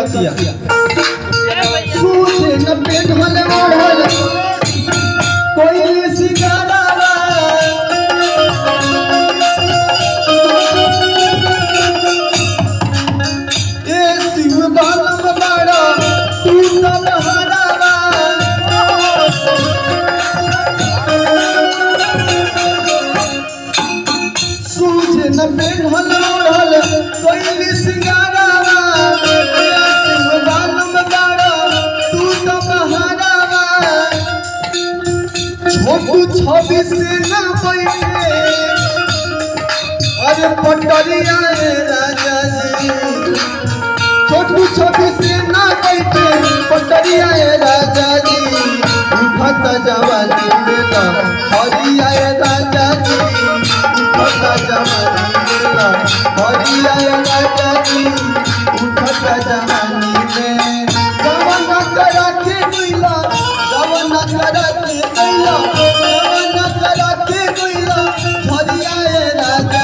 कहतिया सूझे न पेट में ओढ़ल कोई सिंगारा ए शिव बालम बाड़ा तू न बहारा सूझे न पेट में ओढ़ल कोई सिंगारा छवि से ना बैठे अरे पटरिया राजा जी छोटू छवि से ना बैठे पटरिया राजा जी उठत जवानी मेरा हरिया राजा जी उठत जवानी मेरा हरिया राजा जी उठत जवानी में जवाना करा के गइला जवाना करा के गइला हरिया राजा